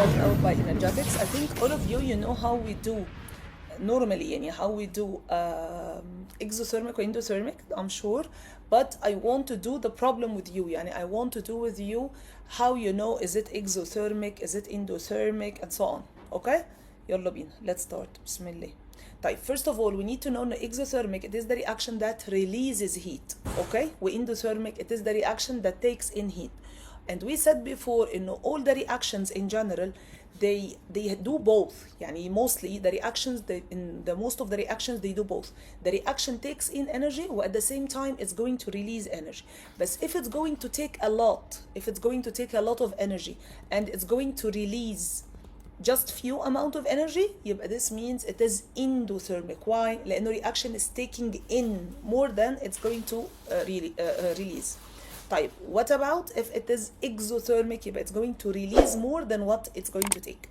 shout out by Energetics. I think all of you know how we do normally, يعني how we do exothermic or endothermic, I'm sure, but I want to do the problem with you. يعني I want to do with you how you know is it exothermic, is it endothermic, and so on. Okay? يلا بينا. Let's start. بسم الله. طيب, first of all, we need to know that exothermic, it is the reaction that releases heat. Okay? Endothermic, it is the reaction that takes in heat. And we said before, all the reactions in general, they do both. يعني mostly the reactions, in the most of the reactions, they do both. The reaction takes in energy, or at the same time it's going to release energy. But if it's going to take a lot, of energy, and it's going to release just few amount of energy, يبقى this means it is endothermic. Why? لأنه reaction is taking in more than it's going to release. طيب, what about if it is exothermic? يبقى it's going to release more than what it's going to take.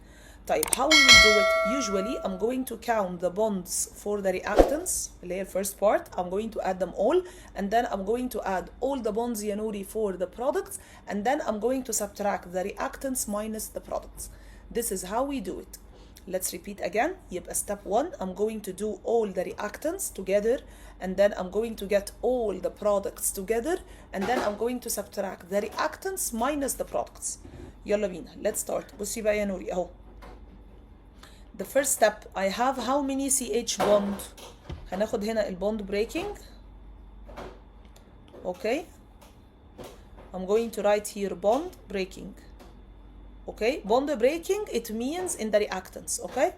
طيب, how we will do it? Usually I'm going to count the bonds for the reactants, اللي هي first part. I'm going to add them all, and then I'm going to add all the bonds يا نوري for the products, and then I'm going to subtract the reactants minus the products. This is how we do it. Let's repeat again. يبقى step 1, I'm going to do all the reactants together, and then I'm going to get all the products together, and then I'm going to subtract the reactants minus the products. يلا بينا. Let's start. بصي بقى يا نوري اهو. The first step, I have how many CH bond? هناخد هنا البond breaking. Okay. I'm going to write here bond breaking. Okay, bond breaking, it means in the reactants. Okay,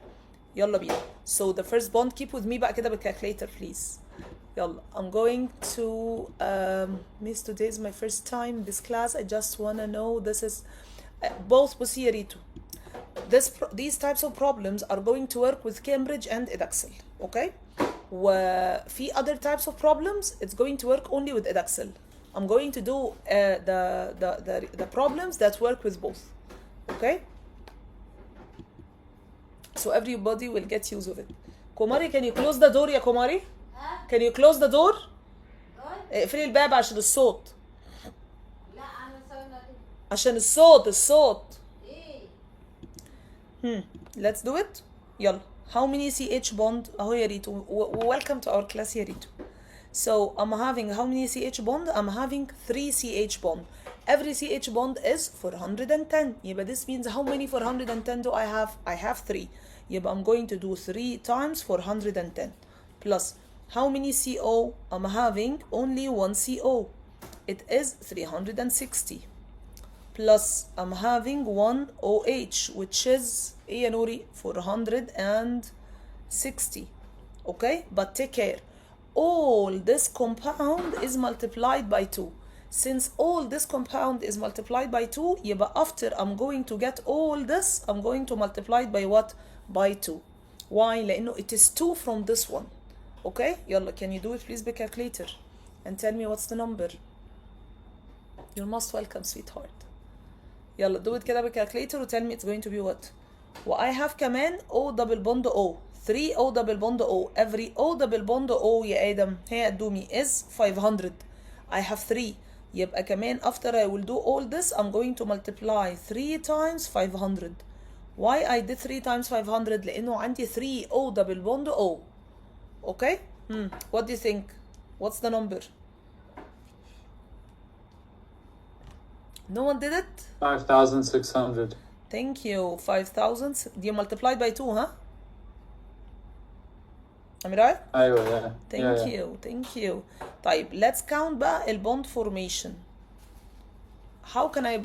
يلا بينا. So the first bond, keep with me بقى كده بالcalculator please. يلا, I'm going to miss, today is my first time in this class. I just wanna know, this is both. بصي يا ريتو, these types of problems are going to work with Cambridge and Edexcel. Okay, وفي other types of problems it's going to work only with Edexcel. I'm going to do the problems that work with both. Okay, so everybody will get use of it. Komari, can you close the door يا كوماري? Can you close the door? اقفلي الباب عشان الصوت. لا انا سوينا عشان الصوت. Let's do it. يلا. How many CH bond? اهو يا ريتو. Welcome to our class يا ريتو. So I'm having how many CH bond? I'm having 3 CH bond. Every CH bond is 410. يبقى this means how many 410 do I have? I have 3. يبقى I'm going to do 3 times 410 plus how many CO? I'm having only 1 CO. It is 360 plus I'm having 1 OH, which is ايه يا نوري 460. Okay, but take care. All this compound is multiplied by 2. Since all this compound is multiplied by 2, يبقى after I'm going to get all this, I'm going to multiply it by what? By 2. Why? لأنه it is 2 from this one. Okay? يلا, can you do it please بالcalculator and tell me what's the number? You're most welcome, sweetheart. يلا, do it كده بالcalculator and tell me it's going to be what? I have كمان O double bond O. 3 O double bond O. Every O double bond O يا آدم هي قدومي is 500. I have 3. يبقى كمان after I will do all this, I'm going to multiply 3 times 500. Why I did 3 times 500? لأنه عندي 3 O double bond O. Okay? What do you think? What's the number? No one did it? 5,600. Thank you. 5,000. You multiplied by 2, huh? Am I right? أيوة, yeah. Thank you. طيب, let's count بقى البond formation. How can I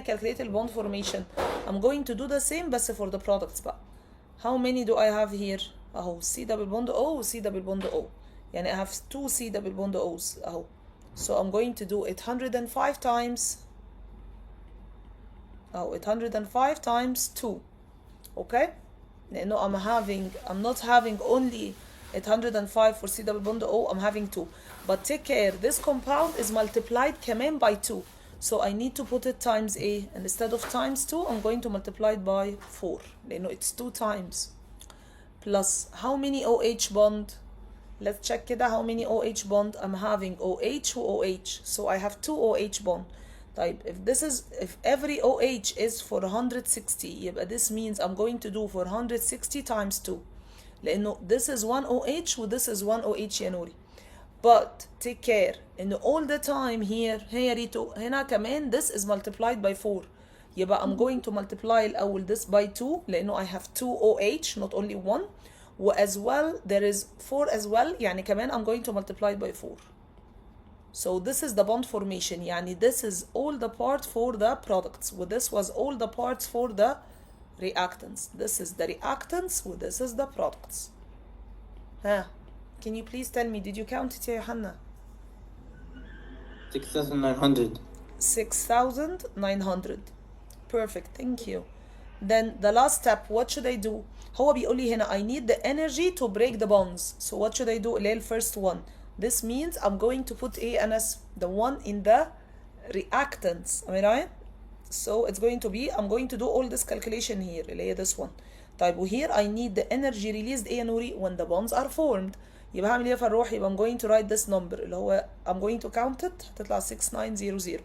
calculate the bond formation? I'm going to do the same بس for the products بقى. How many do I have here? اهو C double bond O و C double bond O. يعني I have 2 C double bond O's اهو. So I'm going to do 805 times 2. Okay? لأنه I'm not having only 805 for C double bond O, I'm having 2. But take care, this compound is multiplied كمان by 2. So I need to put it times A, and instead of times 2, I'm going to multiply it by 4. لأنه it's 2 times. Plus, how many OH bond? Let's check كده how many OH bond. I'm having OH و OH. So I have 2 OH bond. طيب if every OH is for 160 يبقى this means I'm going to do for 160 times 2 لأنه this is 1 OH و this is 1 OH يا نوري. But take care إنه all the time here هي ريتو هنا كمان this is multiplied by 4 يبقى I'm going to multiply الأول this by 2 لأنه I have 2 OH not only 1 و as well there is 4 as well يعني كمان I'm going to multiply by 4. So this is the bond formation يعني this is all the part for the products و this was all the parts for the reactants. This is the reactants و this is the products. ها can you please tell me did you count it يا يوحنا؟ 6,900. 6,900. Perfect, thank you. Then the last step, what should I do? هو بيقول لي هنا I need the energy to break the bonds. So what should I do? اللي هي first one. This means I'm going to put A and S, the one in the reactants. Am I right? So it's going to be, I'm going to do all this calculation here اللي هي this one. طيب و here I need the energy released A نوري when the bonds are formed. يبقى هعمل ايه يا فروح؟ يبقى I'm going to write this number اللي هو I'm going to count it هتطلع 6900.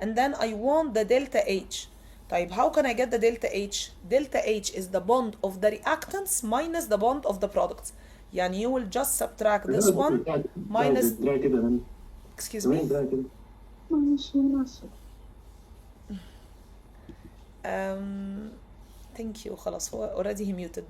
And then I want the delta H. طيب how can I get the delta H? Delta H is the bond of the reactants minus the bond of the products. يعني you will just subtract this one minus excuse me. Thank you خلاص هو already he muted.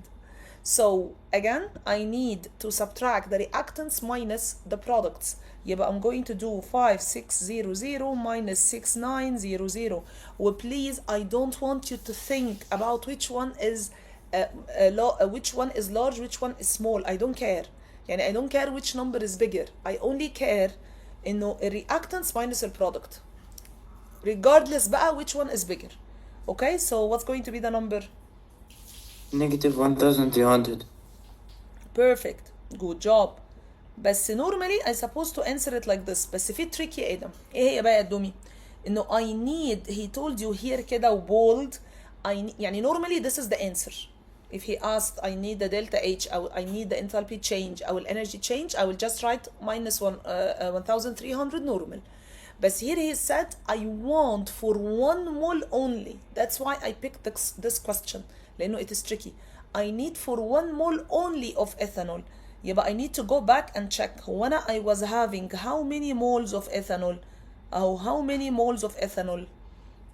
So again I need to subtract the reactants minus the products. يبقى I'm going to do 5600 minus 6900. Well, please I don't want you to think about which one is which one is large, which one is small. I don't care. يعني I don't care which number is bigger. I only care إنه reactants minus the product. Regardless بقى which one is bigger. Okay, so what's going to be the number? Negative 1,300. Perfect. Good job. بس normally I supposed to answer it like this. بس في trick يا آدم. ايه هي بقى يا دومي؟ إنه I need he told you here كده bold. يعني normally this is the answer. If he asked I need the delta H أو I need the enthalpy change أو energy change I will just write minus 1,300 normal. But here he said I want for 1 mole only. That's why I picked this question. لأنه it is tricky. I need for 1 mole only of ethanol. يبقى I need to go back and check when I was having how many moles of ethanol أو how many moles of ethanol.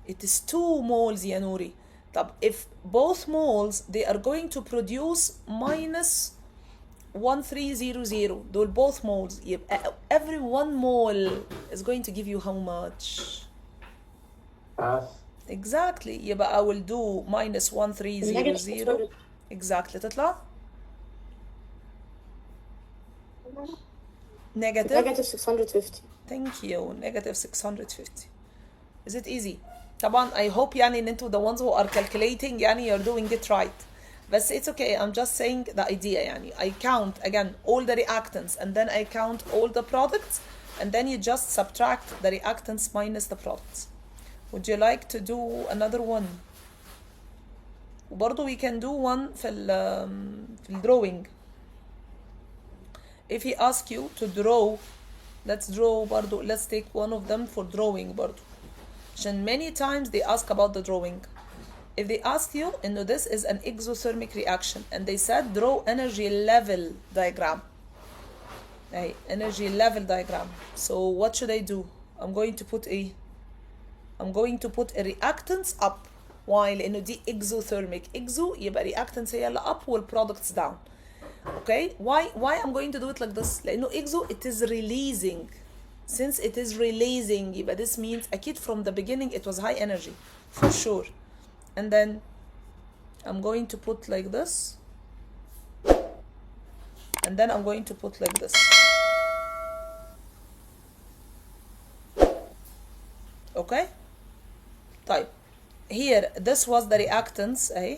It is 2 moles يا نوري. طب if both moles they are going to produce minus 1300 دول both moles يبقى every 1 mole is going to give you how much? Half. Exactly يبقى I will do minus 1300 exactly تطلع negative 650. thank you negative 650. Is it easy? طبعا I hope يعني ان انتوا the ones who are calculating يعني you're doing it right. But it's okay, I'm just saying the idea يعني I count again all the reactants and then I count all the products and then you just subtract the reactants minus the products. Would you like to do another one? وبرضه we can do one في ال drawing. If he asks you to draw, let's draw برضه, let's take one of them for drawing برضه. عشان many times they ask about the drawing. If they ask you إنه this is an exothermic reaction and they said draw energy level diagram. Hey, energy level diagram. So what should I do? I'm going to put a reactants up. Why? لأنه دي exothermic. Exo يبقى reactants هي اللي up والproducts down. Okay? Why I'm going to do it like this? لأنه exo it is releasing. Since it is releasing يبقى this means أكيد from the beginning it was high energy for sure. And then I'm going to put like this. And then I'm going to put like this. Okay? طيب. Here, this was the reactants. Eh?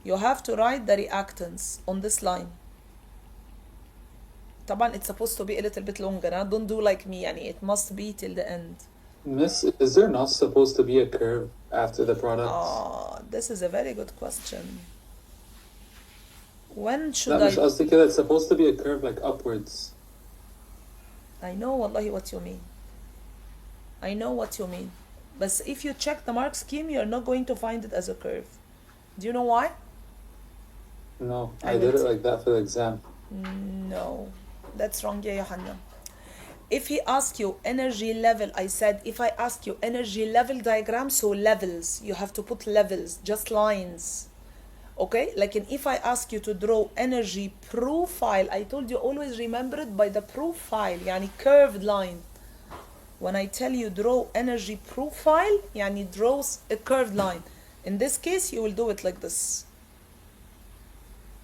You have to write the reactants on this line. طبعا it's supposed to be a little bit longer. Huh? Don't do like me. يعني it must be till the end. Miss, is there not supposed to be a curve after the products? Oh, this is a very good question. When should لا مش قصدي كده, it's supposed to be a curve like upwards. I know والله what you mean. I know what you mean. But if you check the mark scheme, you're not going to find it as a curve. Do you know why? No, I I did will it like that for the exam. No, that's wrong, ya Johanna. If he asks you energy level, I said if I ask you energy level diagram, so levels, you have to put levels, just lines. Okay, like if I ask you to draw energy profile, I told you always remember it by the profile, yani curved line. When I tell you draw energy profile, yani draws a curved line. In this case, you will do it like this.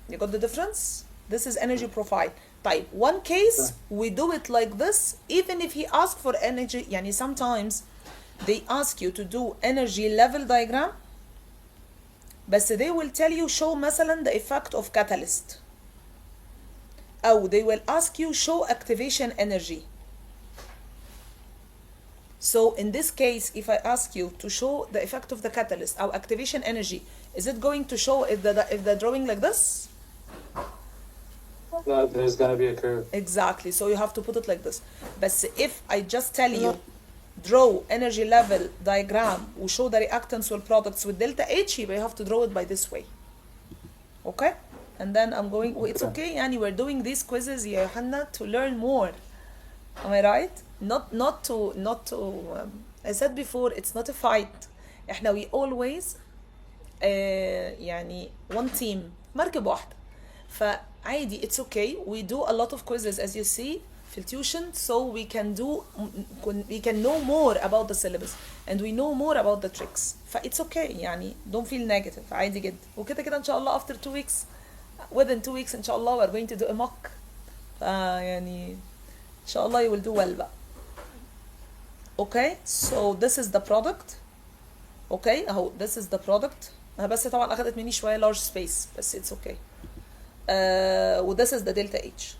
You got the difference? This is energy profile. Type one case, we do it like this, even if he asks for energy, yani sometimes they ask you to do energy level diagram, but they will tell you show مثلا the effect of catalyst. أو they will ask you show activation energy. So in this case, if I ask you to show the effect of the catalyst or activation energy, is it going to show if the drawing like this? There's gonna be a curve. Exactly. So you have to put it like this. But if I just tell you draw energy level diagram و show the reactants والproducts with delta H, you have to draw it by this way. Okay? And then I'm going, it's okay, yani we're doing these quizzes, ya Johanna, to learn more. Am I right? Not to I said before, it's not a fight. احنا we always يعني one team, مركب واحدة. فعادي, it's okay. We do a lot of quizzes as you see في tuition, so we can know more about the syllabus and we know more about the tricks. it's okay, يعني don't feel negative. عادي جدا. وكده كده ان شاء الله after 2 weeks, within 2 weeks ان شاء الله we're going to do a mock. يعني ان شاء الله you will do well بقى. Okay, so this is the product. Okay, اهو this is the product. بس طبعا اخدت مني شوية large space, بس it's okay. و this is the delta H.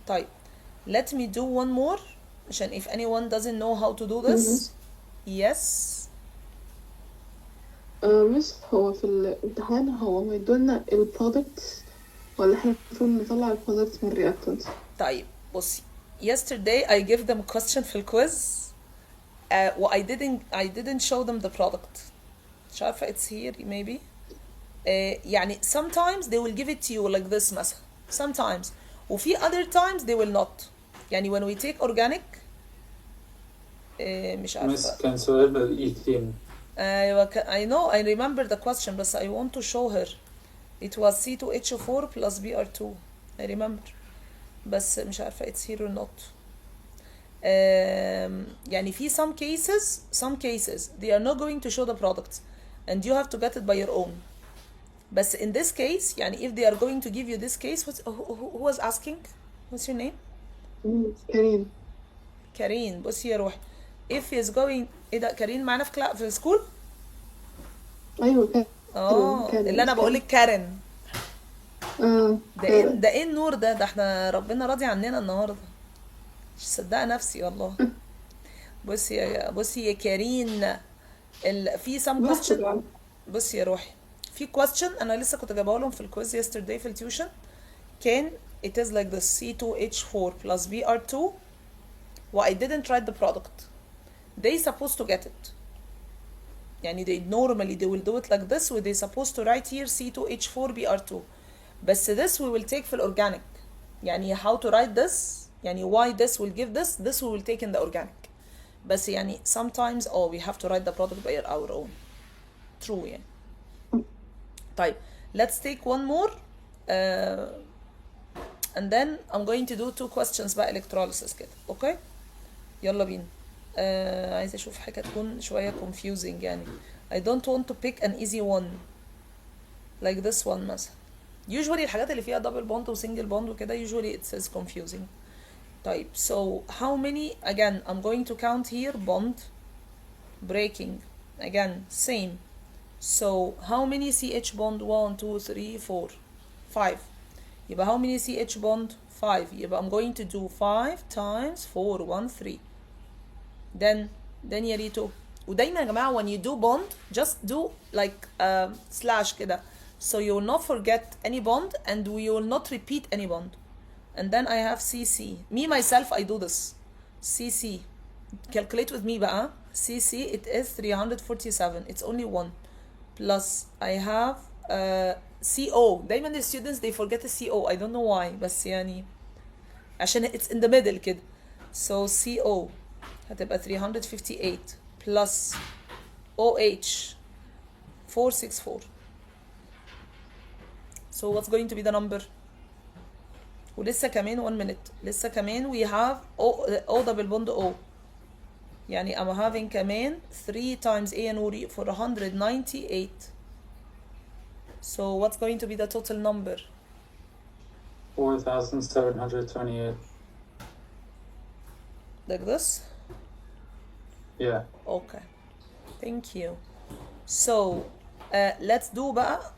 طيب, let me do one more عشان if anyone doesn't know how to do this. Yes. مش هو في الامتحان هو ما يدولنا البرودكتس ولا احنا المفروض نطلع البرودكتس من الرياكتنت؟ طيب بصي, yesterday I gave them a question في الكويز و I didn't show them the product. مش عارفة it's here maybe. يعني sometimes they will give it to you like this مثلا, sometimes, وفي other times they will not. يعني when we take organic مش عارفة. Miss, كان سؤال بالإيثين. I know, I remember the question, but I want to show her. It was C2H4 plus Br2. I remember. بس مش عارفة it's here or not. يعني في some cases they are not going to show the products and you have to get it by your own. But in this case, يعني if they are going to give you this case, who was asking? What's your name? كريم. كارين. بصي يا روحي, if he is going, ايه ده, كارين معانا في السكول؟ ايوه كان. اللي انا بقولك كارن. كارن. ده ايه النور ده احنا ربنا راضي عننا النهارده. مش مصدقه نفسي والله. بصي يا كارين, في some question. بصي يا روحي, في question انا لسه كنت جايبها لهم في الكويز yesterday في التيوشن. كان it is like this C2H4 plus Br2 و I didn't write the product. They supposed to get it. يعني they will do it like this, they supposed to write here C2H4 Br2. بس this we will take في الأورجانيك. يعني how to write this, يعني why this will give this we will take in the organic. بس يعني sometimes we have to write the product by our own. True يعني. طيب, let's take one more and then I'm going to do 2 questions بقى electrolysis كده. Okay, يلا بينا. عايزة أشوف حاجة تكون شوية confusing يعني. I don't want to pick an easy one like this one مثلا. Usually الحاجات اللي فيها double bond و single bond وكده usually it says confusing. طيب, so how many, again I'm going to count here, bond breaking, again same. So how many CH bond? 1 2 3 4 5. يبقى how many CH bond? 5. يبقى I'm going to do 5 times 4 1 3. then يا ريتو. ودايما يا جماعة when you do bond just do like slash كده, so you will not forget any bond and we will not repeat any bond. And then I have CC. Me myself I do this. CC calculate with me بقى. CC it is 347, it's only 1 plus I have CO. دايما the students they forget the CO, I don't know why, بس يعني عشان it's in the middle كده. So CO هتبقى 358 plus OH 464. So what's going to be the number? ولسه كمان 1 minute. لسه كمان we have O double bond O. يعني I'm having كمان 3 times A نوري for 198. So what's going to be the total number? 4,728. Like this? Yeah. Okay. Thank you. So let's do بقى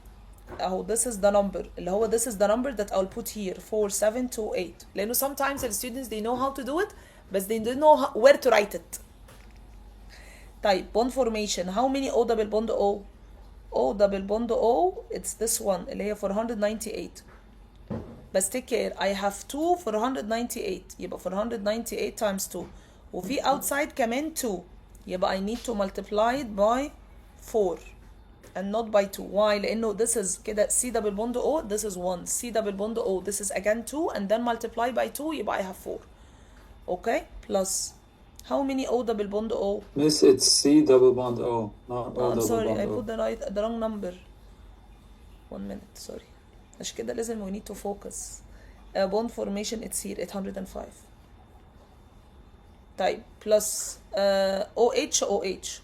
اهو this is the number اللي هو this is the number that I'll put here 4728 لأنه sometimes the students they know how to do it but they don't know where to write it. طيب bond formation how many O double bond O? O double bond O it's this one اللي هي 498 بس take care I have 2 498 يبقى 498 times 2 وفي outside كمان 2 يبقى I need to multiply it by 4 and not by 2. Why? لأنه this is كده C double bond O this is 1 C double bond O this is again 2 and then multiply by 2 يبقى I have 4. Okay? Plus how many O double bond O? Miss, it's C double bond O, not O Oh, I'm double sorry bond I O. put the wrong number. 1 minute sorry. عشان كده لازم we need to focus. Bond formation it's here 805. طيب plus OH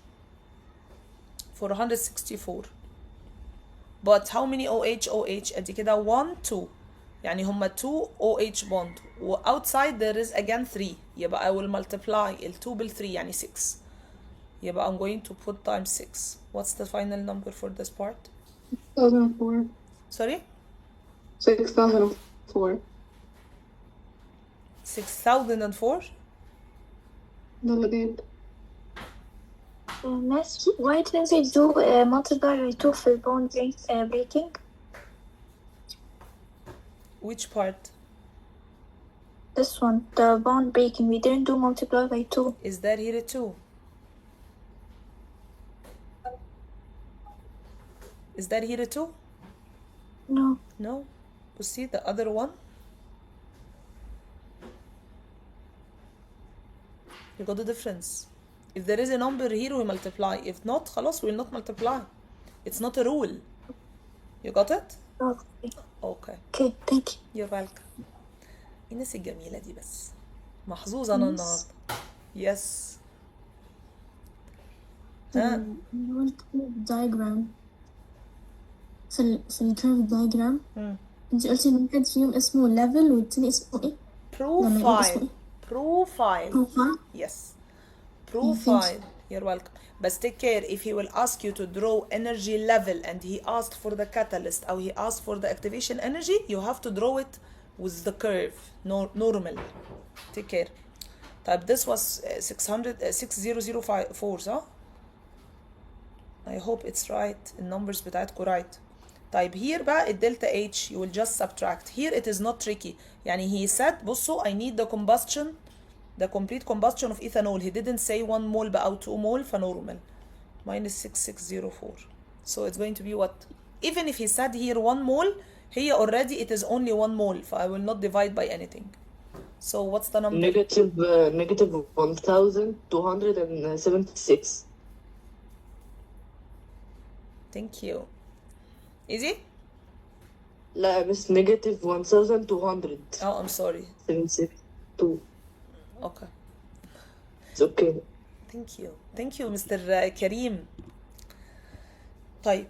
464 but how many OH ادي كده 1 2 يعني هما 2 OH bond و outside there is again 3 يبقى I will multiply ال 2 بال 3 يعني 6 يبقى I'm going to put times 6. What's the final number for this part? 6004. Sorry? 6004. 6004. ده اللي جايب. Miss, why didn't they do multiply by 2 for bond breaking? Which part? This one, the bond breaking, we didn't do multiply by 2. Is that here too? Is that here too? No. No. You see the other one? You got the difference. If there is a number here, we multiply. If not, خلاص, we will not multiply. It's not a rule. You got it? Okay. Okay. Okay, thank you. You're welcome. الناس الجميلة دي بس. محظوظة أنا النهاردة. Yes. ها. diagram في الكيرف diagram انت قلتي ان واحد فيهم اسمه level والتاني اسمه ايه؟ Profile. Profile. profile. Yes. Profile. You're welcome. But take care if he will ask you to draw energy level and he asked for the catalyst or he asked for the activation energy, you have to draw it with the curve normal. Take care. طيب this was 6004 صح؟ I hope it's right. النمبرز بتاعتكم right. طيب here بقى الدلتا H you will just subtract. Here it is not tricky. يعني he said بصوا I need the combustion the complete combustion of ethanol. He didn't say 1 mole بقى أو 2 mole فnormal. Minus 6604. So it's going to be what? Even if he said here 1 mole here already it is only 1 mole so I will not divide by anything. So what's the number? Negative 1276. Thank you. Easy? لا بس negative 1200. Oh, I'm sorry. 762. Okay. It's okay. Thank you. Thank you, Mr. Karim. طيب.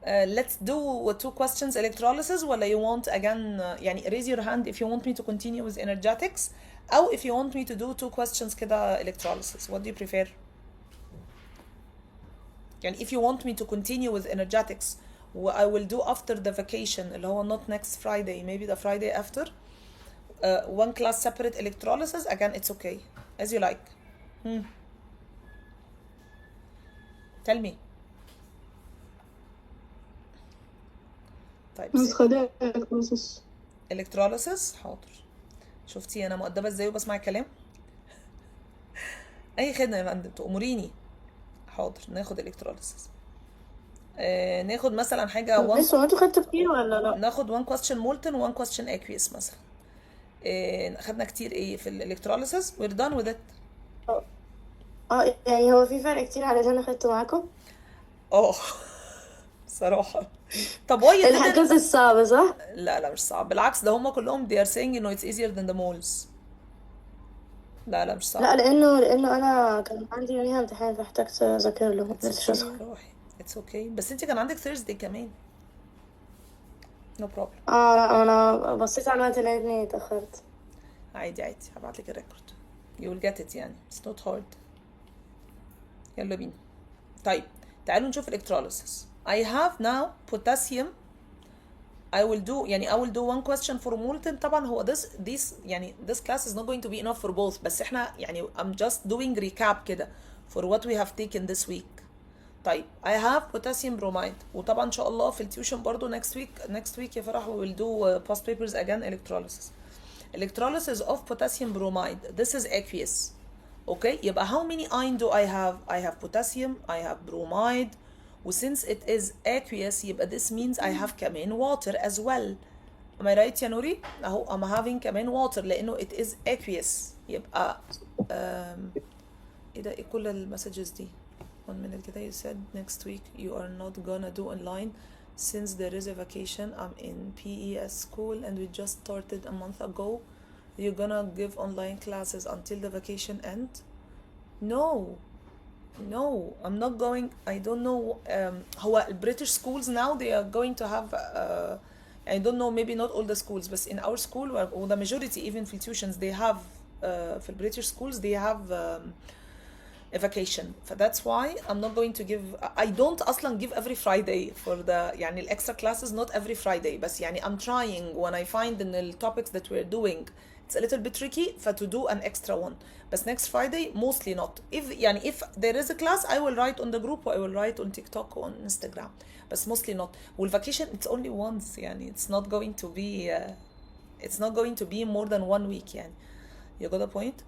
Let's do 2 questions electrolysis ولا you want again يعني raise your hand if you want me to continue with energetics أو if you want me to do 2 questions كده electrolysis. What do you prefer? يعني if you want me to continue with energetics I will do after the vacation اللي هو not next Friday maybe the Friday after 1 class separate electrolysis again it's okay as you like. Tell me. طيب بس خليها electrolysis. electrolysis حاضر. شفتي انا مؤدبه ازاي وبسمع الكلام. اي خدمه يا فندم تأمريني. حاضر ناخد الكتروليسيس. ناخد مثلا حاجه بس هو انتوا خدتوا كتير ولا لا؟ ناخد 1 question molten و 1 question aqueous مثلا. خدنا كتير ايه في الالكتروليسيس. we're done with it. يعني هو في فرق كتير على اللي انا خدته معاكم؟ صراحه. طب واي الحاجات الصعبة صح؟ لا مش صعب، بالعكس ده هم كلهم they are saying انه it's easier than the moles. لا مش صعب. لا لانه انا كان عندي يوميها امتحان فاحتجت اذاكر له مقدرتش اسهر. روحي it's okay. بس انت كان عندك Thursday كمان. no problem. لا انا بصيت على الوقت لقيتني اتأخرت. عادي هبعتلك الريكورد. you will get it يعني it's not hard. يلا بينا. طيب تعالوا نشوف electrolysis. I have now potassium. I will do one question for molten. طبعا هو this يعني this class is not going to be enough for both. بس احنا يعني I'm just doing recap كده for what we have taken this week. طيب I have potassium bromide. وطبعا ان شاء الله في التيوشن برضو next week يا فرح we will do past papers again electrolysis. Electrolysis of potassium bromide. This is aqueous. Okay, يبقى how many ion do I have? I have potassium, I have bromide. since it is aqueous يبقى this means I have كمان water as well. Am I right يا نوري؟ اهو I'm having كمان water لانه it is aqueous. يبقى ايه ده؟ ايه كل المسجز دي؟ 1 minute كده. You said next week you are not gonna do online since there is a vacation. I'm in PES school and we just started a month ago. You're gonna give online classes until the vacation end? No, I'm not going. I don't know. هو British schools now they are going to have I don't know, maybe not all the schools but in our school or the majority even في tuitions they have في British schools they have a vacation. that's why I'm not going to give. I don't أصلا give every Friday for the يعني ال extra classes not every Friday. بس يعني I'm trying when I find in the topics that we're doing it's a little bit tricky to do an extra one. But next Friday mostly not. If there is a class I will write on the group or I will write on TikTok or on Instagram. But mostly not. والvacation it's only once يعني it's not going to be more than 1 week يعني. You got the point?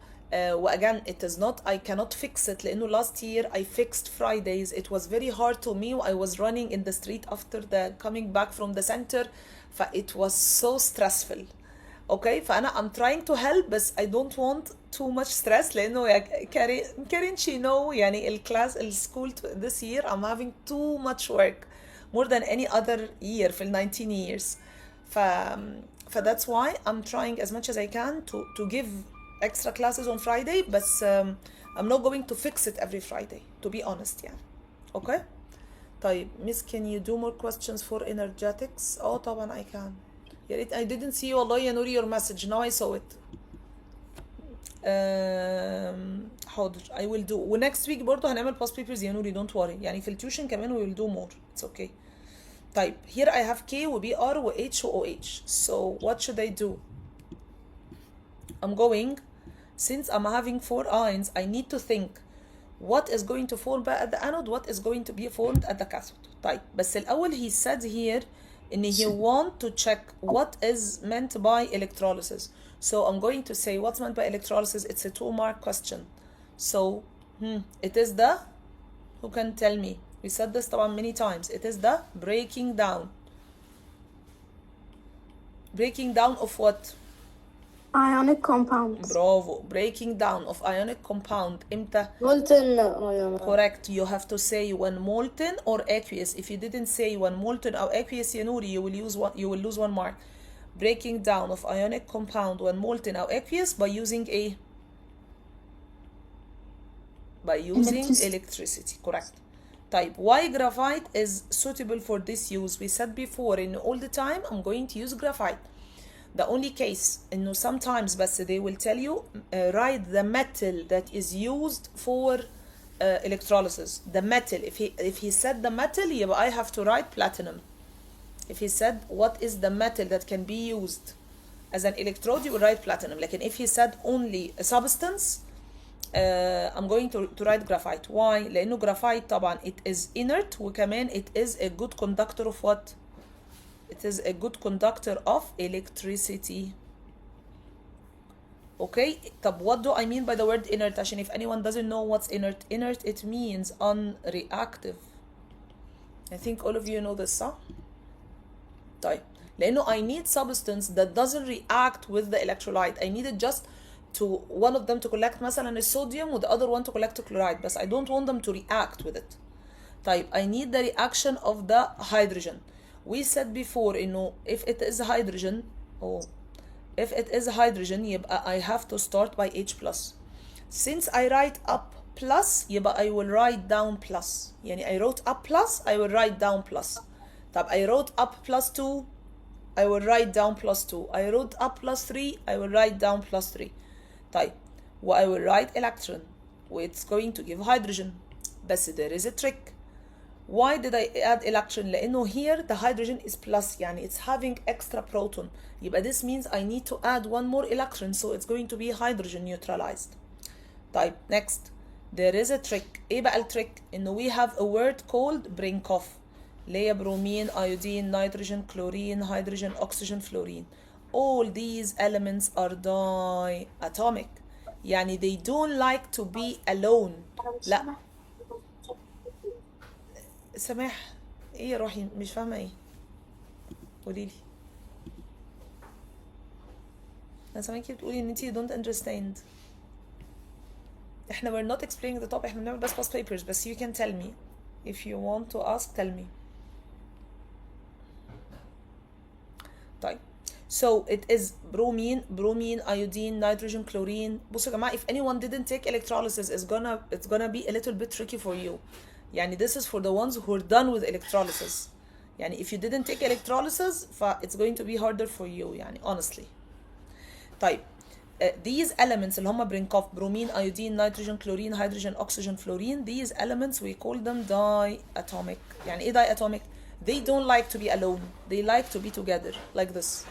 Again it is not. I cannot fix it لأنه last year I fixed Fridays. It was very hard to me. I was running in the street after coming back from the center. It was so stressful. Okay, فأنا I'm trying to help but I don't want too much stress لأنه Karen she know يعني السكول this year I'm having too much work more than any other year في 19 years. that's why I'm trying as much as I can to give extra classes on Friday but I'm not going to fix it every Friday to be honest يعني. Okay. طيب miss can you do more questions for energetics? طبعا I can. I didn't see والله يا نوري your message. Now I saw it. حاضر I will do. next week برضه هنعمل past papers يا نوري don't worry. يعني في التيوشن كمان we will do more. It's okay. طيب here I have K و BR و H و OH. So what should I do? I'm going since I'm having 4 ions I need to think what is going to form at the anode, what is going to be formed at the cathode. طيب بس الأول he said here and he want to check what is meant by electrolysis. So I'm going to say what's meant by electrolysis. It's a 2-mark question. So it is the, who can tell me? We said this طبعا many times. It is the breaking down of what? ionic compounds. برافو. breaking down of ionic compound امتى؟ molten. correct. You have to say when molten or aqueous. If you didn't say when molten or aqueous يا نوري you will lose 1 mark. breaking down of ionic compound when molten or aqueous by using electricity. Correct. طيب why graphite is suitable for this use? We said before in all the time I'm going to use graphite. The only case انه sometimes بس they will tell you write the metal that is used for electrolysis. The metal. If he said the metal يبقى I have to write platinum. If he said what is the metal that can be used as an electrode you will write platinum. لكن if he said only a substance I'm going to write graphite. Why? لأنه graphite طبعا it is inert وكمان it is a good conductor of what? It is a good conductor of electricity. Okay, طب what do I mean by the word inert عشان if anyone doesn't know what's inert, inert it means unreactive. I think all of you know this صح؟ طيب لأنه I need substance that doesn't react with the electrolyte. I need it just to one of them to collect مثلا الصوديوم و the other one to collect the chloride, but I don't want them to react with it. طيب I need the reaction of the hydrogen. We said before إنه if it is hydrogen if it is hydrogen يبقى I have to start by H plus. Since I write up plus يبقى I will write down plus. يعني I wrote up plus I will write down plus. طب I wrote up plus 2 I will write down plus 2. I wrote up plus 3 I will write down plus 3. طيب I will write electron it's going to give hydrogen. بس there is a trick. Why did I add electron؟ لأنه here the hydrogen is plus يعني it's having extra proton. يبقى this means I need to add one more electron so it's going to be hydrogen neutralized. طيب next there is a trick. إيه بقى التريك؟ إنه we have a word called Brinkoff اللي هي bromine, iodine, nitrogen, chlorine, hydrogen, oxygen, fluorine. All these elements are diatomic يعني they don't like to be alone. لا سماح ايه يا روحي مش فاهمه ايه قوليلي. انا سامعاكي بتقولي ان انتي don't understand. احنا we're not explaining the topic احنا بنعمل بس past papers بس you can tell me if you want to ask tell me. طيب so it is bromine, iodine, nitrogen, chlorine. بصوا يا جماعه if anyone didn't take electrolysis it's gonna be a little bit tricky for you. يعني this is for the ones who are done with electrolysis. يعني if you didn't take electrolysis it's going to be harder for you يعني honestly. طيب these elements اللي هم Brinkoff bromine, iodine, nitrogen, chlorine, hydrogen, oxygen, fluorine these elements we call them diatomic. يعني ايه diatomic؟ they don't like to be alone they like to be together like this.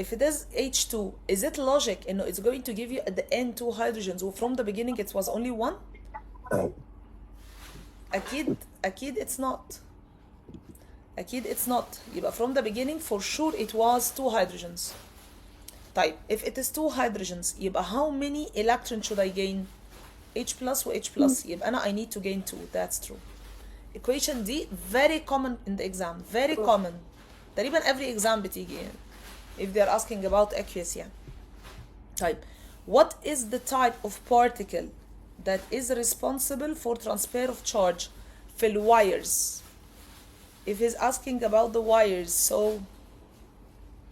if it is H2 is it logic انه it's going to give you at the end two hydrogens و from the beginning it was only one؟ أكيد it's not يبقى from the beginning for sure it was two hydrogens. طيب if it is two hydrogens يبقى how many electrons should I gain؟ H plus و H plus يبقى أنا I need to gain two. That's true. equation دي very common in the exam very common تقريبا every exam بتيجي يعني if they are asking about aqueous يعني. طيب what is the type of particle that is responsible for transfer of charge في ال wires? If he's asking about the wires so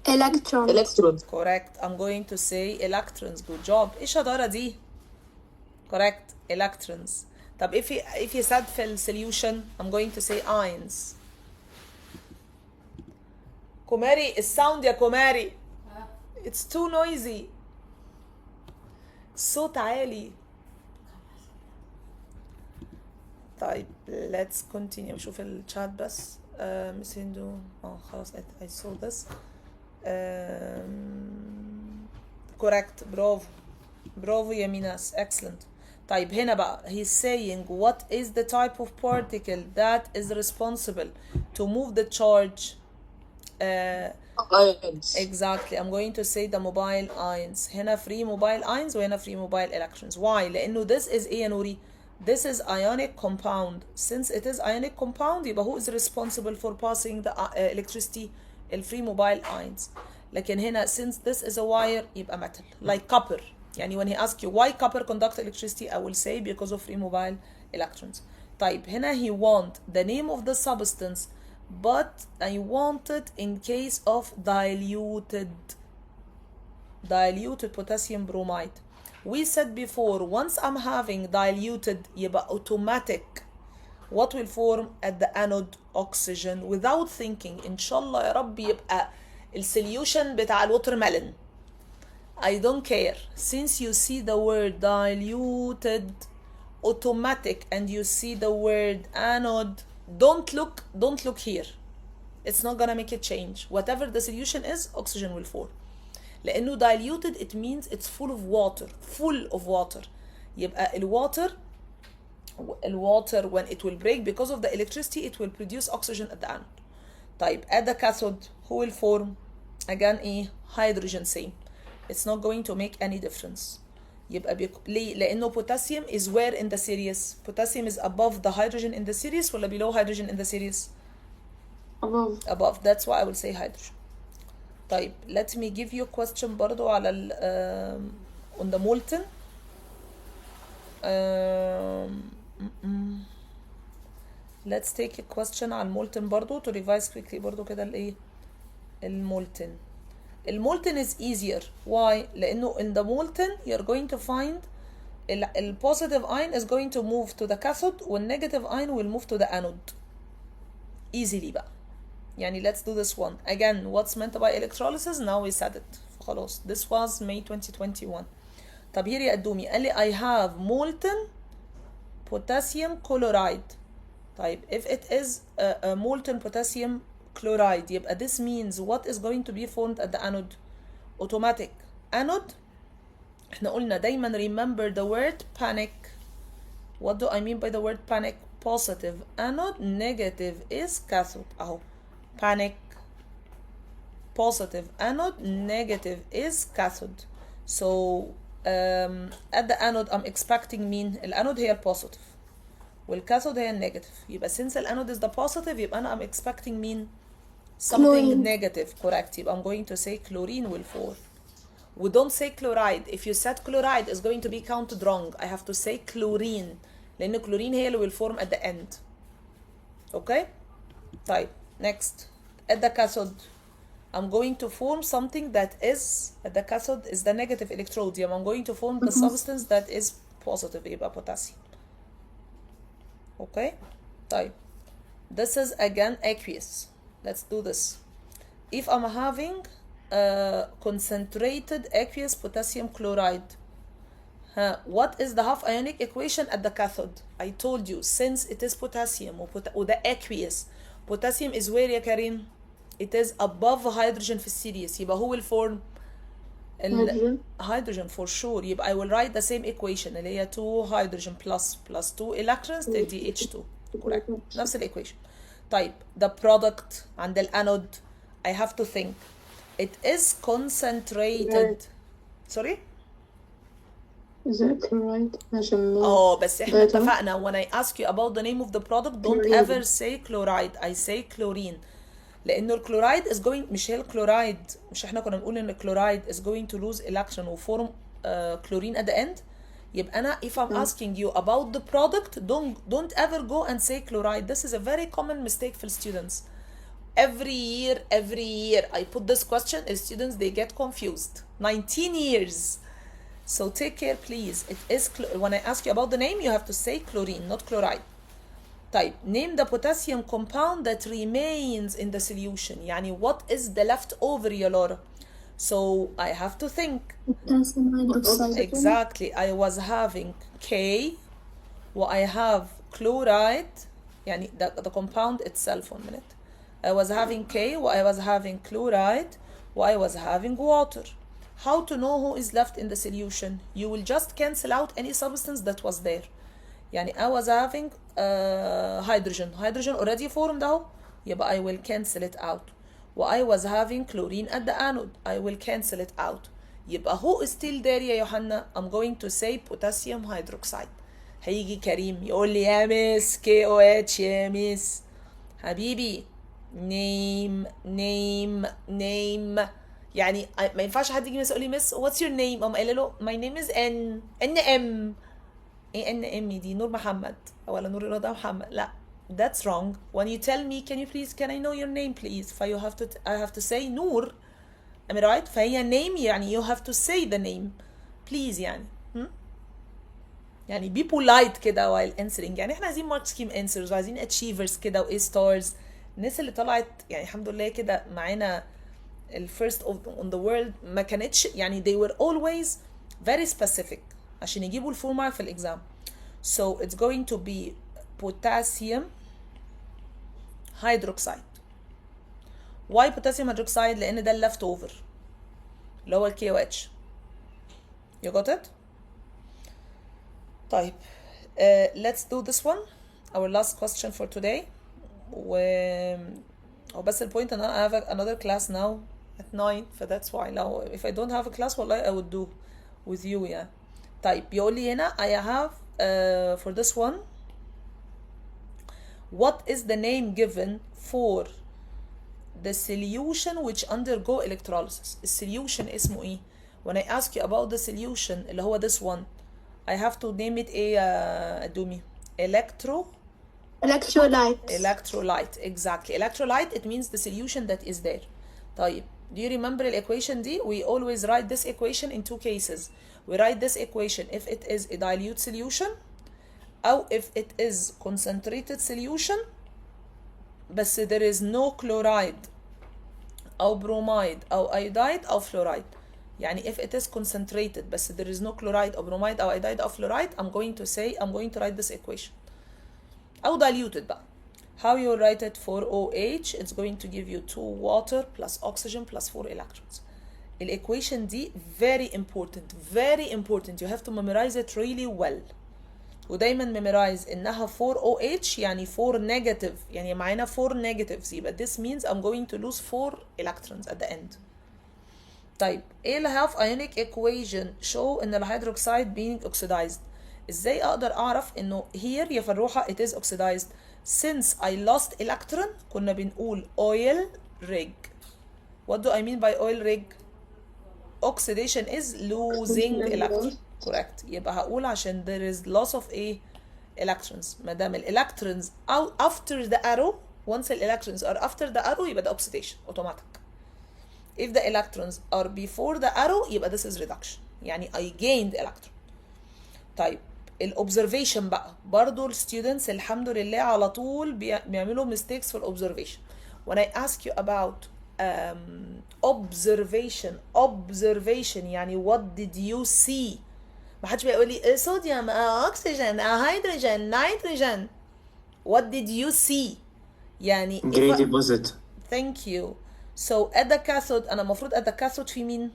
electrons. correct I'm going to say electrons. good job. ايه الشطارة دي؟ correct electrons. طب if he said في ال solution I'm going to say ions. كوماري الساوند يا كوماري it's too noisy الصوت عالي. طيب let's continue. شوف الشات بس مس هندو خلاص I saw this. correct برافو يا ميناس excellent. طيب هنا بقى he's saying what is the type of particle that is responsible to move the charge ions. exactly I'm going to say the mobile ions. هنا free mobile ions وهنا free mobile electrons. why؟ لأنه this is ايه يا نوري؟ this is ionic compound. since it is ionic compound يبقى who is responsible for passing the electricity؟ ال free mobile ions. لكن هنا since this is a wire يبقى metal like copper. يعني when he asks you why copper conduct electricity I will say because of free mobile electrons. طيب هنا he want the name of the substance but I want it in case of diluted potassium bromide. We said before once I'm having diluted يبقى automatic what will form at the anode? oxygen without thinking. إن شاء الله يا رب يبقى السوليوشن بتاع الوتر ميلون. I don't care. Since you see the word diluted automatic and you see the word anode don't look here. It's not gonna make a change. Whatever the solution is oxygen will form. لأنه diluted it means it's full of water. يبقى الwater when it will break because of the electricity it will produce oxygen at the anode. طيب at the cathode who will form again ايه hydrogen same. it's not going to make any difference. يبقى ليه؟ لأنه potassium is where in the series? Potassium is above the hydrogen in the series ولا below hydrogen in the series? above. Above. That's why I will say hydrogen. طيب let me give you a question برضو على on the molten. Let's take a question على المولتن برضو to revise quickly برضو كده الايه المولتن. المولتن is easier. Why? لأنه in the molten you're going to find the positive ion is going to move to the cathode and negative ion will move to the anode easily بقى. يعني let's do this one again. What's meant by electrolysis? Now we said it. خلاص. This was May 2021. طب here يقدومي قال لي I have molten potassium chloride. طيب if it is a molten potassium chloride يبقى this means what is going to be formed at the anode? Automatic. Anode احنا قلنا دايما remember the word panic. What do I mean by the word panic? Positive anode, negative is cathode. اهو panic. Positive anode, negative is cathode. So at the anode I'm expecting مين؟ الانود هي البوزيتيف والكاثود هي النيجاتيف. يبقى since الانود is the positive يبقى انا I'm expecting مين؟ something Chlorine. negative. Correct. يبقى I'm going to say chlorine will fall. We don't say chloride. If you said chloride is going to be counted wrong. I have to say chlorine لأن chlorine هي اللي will form at the end. Okay? طيب next. At the cathode I'm going to form something that is at the cathode is the negative electrode. I'm going to form the substance that is positive يبقى potassium. Okay? طيب this is again aqueous. Let's do this. If I'm having concentrated aqueous potassium chloride, what is the half ionic equation at the cathode? I told you since it is potassium وده aqueous. Potassium is where يا كريم? It is above hydrogen في السيريس. يبقى who will form? hydrogen. hydrogen for sure. يبقى I will write the same equation اللي هي 2 hydrogen plus 2 electrons تدي H2. correct. نفس equation. طيب the product عند الانود I have to think. It is concentrated. Sorry? Is it chloride? عشان بس احنا اتفقنا when I ask you about the name of the product don't Chlorine. ever say chloride. I say chlorine. لأنه الكلورايد is going مش هي الكلورايد مش احنا كنا بنقول ان الكلورايد is going to lose electron وform chlorine at the end. يبقى أنا if I'm asking you about the product don't ever go and say chloride. This is a very common mistake for students. Every year I put this question and students they get confused. 19 years. So take care please. It is when I ask you about the name you have to say chlorine not chloride. طيب name the potassium compound that remains in the solution. يعني what is the leftover يا لورا? So I have to think. potassium hydroxide. Exactly. I was having K I have chloride يعني the compound itself. 1 minute. I was having K I was having chloride I was having water. How to know who is left in the solution? You will just cancel out any substance that was there. يعني I was having hydrogen already formed اهو يبقى I will cancel it out. I was having chlorine at the anode I will cancel it out. يبقى who is still there يا يوحنا? I'm going to say potassium hydroxide. هيجي كريم يقول لي يا مس KOH يا مس حبيبي name يعني ما ينفعش حد يجي يقول لي مس what's your name؟ أقوم قايله له my name is NM. ايه NM دي؟ نور محمد ولا نور الهدى محمد؟ لا that's wrong. When you tell me can I know your name please I have to say نور. am I right؟ فهي name يعني you have to say the name please يعني يعني be polite كده while answering. يعني احنا عايزين mark scheme answers وعايزين achievers كده و A stars. الناس اللي طلعت يعني الحمد لله كده معانا first on the world ما كانتش يعني they were always very specific عشان يجيبوا الفول مارك في الإكزام. So it's going to be potassium hydroxide. Why potassium hydroxide؟ لأن ده left over اللي هو KOH. You got it? طيب let's do this one. Our last question for today. وبس البوينت ان I have another class now at 9 ف that's why لو if I don't have a class والله I would do with you يعني. طيب بيقول لي هنا I have for this one what is the name given for the solution which undergo electrolysis. السوليوشن اسمه ايه؟ when I ask you about the solution اللي هو this one I have to name it ايه يا دومي؟ Electrolytes. electrolyte exactly. Electrolyte it means the solution that is there. طيب do you remember the equation دي? We always write this equation in two cases. We write this equation if it is a dilute solution أو if it is concentrated solution بس there is no chloride أو bromide أو iodide أو fluoride. يعني if it is concentrated بس there is no chloride أو bromide أو iodide أو fluoride I'm going to write this equation. أو diluted بقى. How you write it for OH? It's going to give you 2 water plus oxygen plus 4 electrons. الإيكويشن دي very important. You have to memorize it really well. ودايما memorize إنها 4OH يعني 4 negative يعني معانا 4 negatives يبقى this means I'm going to lose 4 electrons at the end. طيب ايه اللي have ionic equation show إن الهيدروكسيد being oxidized. ازاي اقدر اعرف انه here يا فروحة it is oxidized since I lost electron كنا بنقول oil rig. What do I mean by oil rig? Oxidation is losing electron. Correct. يبقى هقول عشان there is loss of a electrons. ما دام electrons after the arrow once the electrons are after the arrow يبقى ده oxidation automatic. If the electrons are before the arrow يبقى this is reduction. يعني I gained electron. طيب الobservation بقى برضو الستودنتس الحمد لله على طول بيعملوا mistakes في الobservation. When I ask you about observation يعني what did you see؟ ما حدش بيقول لي صوديوم اكسجين هيدروجين نيتروجين. What did you see؟ يعني Gray deposit. Thank you. So at the cathode أنا المفروض at the cathode في مين؟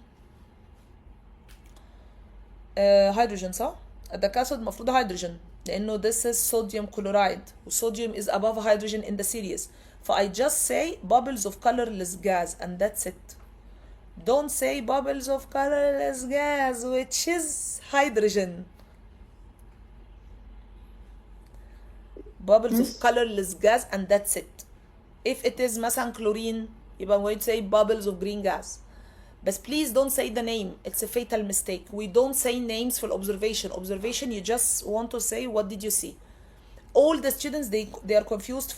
هيدروجين صح؟ at the cathode المفروض هيدروجين لأنه this is sodium chloride والsodium is above hydrogen in the series. So I just say bubbles of colorless gas and that's it. Don't say bubbles of colorless gas which is hydrogen. Bubbles of colorless gas and that's it. If it is مثلا chlorine يبقى I'm going to say bubbles of green gas. But please don't say the name. It's a fatal mistake. We don't say names for observation. Observation you just want to say what did you see. All the students they are confused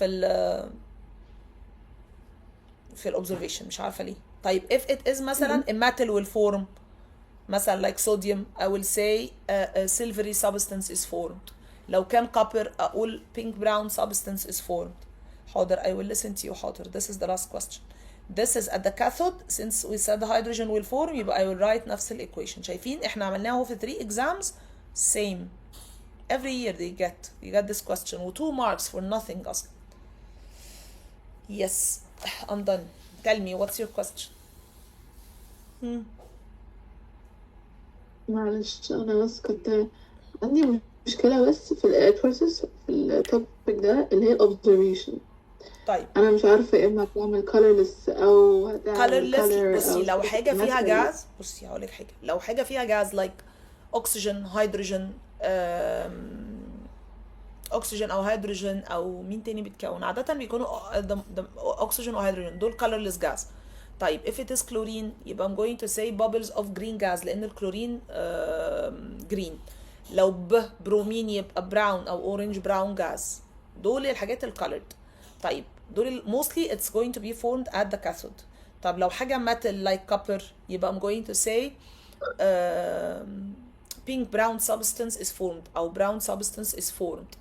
في الobservation مش عارفة ليه. طيب if it is مثلا a metal will form مثلا like sodium I will say a silvery substance is formed. لو كان copper أقول pink brown substance is formed. حاضر I will listen to you حاضر. This is the last question. This is at the cathode since we said the hydrogen will form يبقى I will write نفس الإيكويشن. شايفين احنا عملناه في 3 exams same. Every year they get this question و 2 marks for nothing أصلا. Yes, I'm done. Tell me what's your question? معلش أنا بس كنت عندي مشكلة بس في الإلكتروليسيس في التوبيك ده اللي هي الأوبزرفيشن. طيب أنا مش عارفة يا إما هتعمل colorless أو هتعمل color بصي أو لو حاجة فيها مثلا. جاز بصي هقولك حاجة لو حاجة فيها جاز like oxygen hydrogen oxygen أو hydrogen أو مين تاني بيتكون عادة بيكونوا oxygen أو hydrogen دول colorless gas. طيب if it is chlorine يبقى I'm going to say bubbles of green gas لأن الكلورين green. لو برومين يبقى brown أو orange brown gas. دول الحاجات الcolored. طيب دول mostly it's going to be formed at the cathode. طب لو حاجة metal like copper يبقى I'm going to say pink brown substance is formed أو brown substance is formed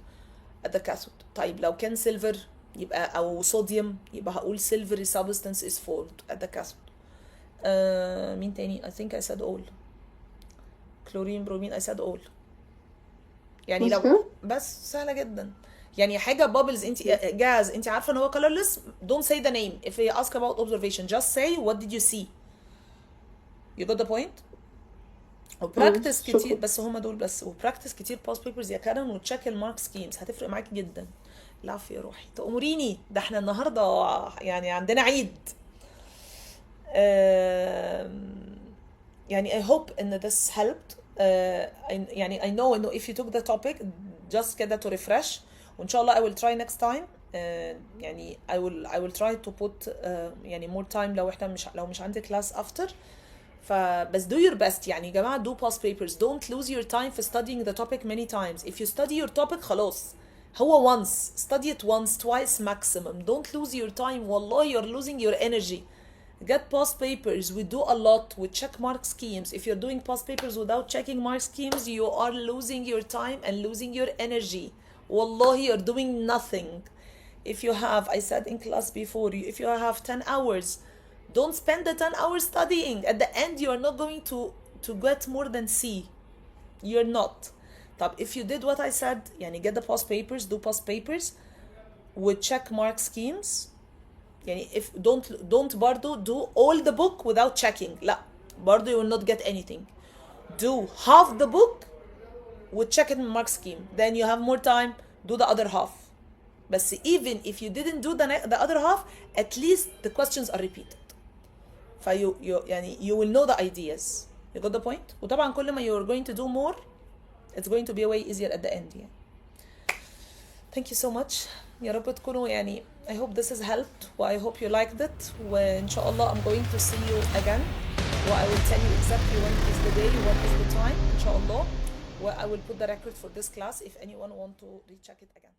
at the cathode. طيب لو كان silver يبقى أو صوديوم يبقى هقول silvery substance is formed at the cathode. مين تاني؟ I think I said all. chlorine bromine I said all. يعني لو بس سهلة جدا. يعني حاجة bubbles انت جاز انت عارفة ان هو colorless don't say the name. If you ask about observation just say what did you see. You got the point? وبراكتس كتير بس هما دول بس وبراكتس كتير باست بيبرز يا كارن وتشيك المارك سكيمز هتفرق معاكي جدا. العفو يا روحي تأمريني ده احنا النهارده يعني عندنا عيد. يعني I hope إن this helped. يعني I know إنه if you took the topic just كده to refresh. وإن شاء الله I will try next time. يعني I will try to put يعني more time لو مش عندي class after. فبس do your best يعني يا جماعة do past papers. Don't lose your time for studying the topic many times. If you study your topic خلاص هو once. Study it once, twice maximum. Don't lose your time. والله you're losing your energy. Get past papers. We do a lot with check mark schemes. If you're doing past papers without checking mark schemes, you are losing your time and losing your energy. Wallahi, you're doing nothing. If you have, I said in class before, if you have 10 hours, don't spend the 10 hours studying. At the end, you are not going to get more than C. You're not. طب if you did what I said, يعني get the past papers, do past papers with check mark schemes. يعني if don't برضو do all the book without checking. لا برضو you will not get anything. Do half the book with check and mark scheme. Then you have more time. Do the other half. But even if you didn't do the other half, at least the questions are repeated. يعني you will know the ideas. You got the point? وطبعا كل ما you're going to do more, it's going to be way easier at the end. Yeah. Thank you so much. يا رب تكونوا يعني I hope this has helped I hope you liked it وإن شاء الله I'm going to see you again I will tell you exactly when is the day what is the time إن شاء الله I will put the record for this class if anyone want to recheck it again.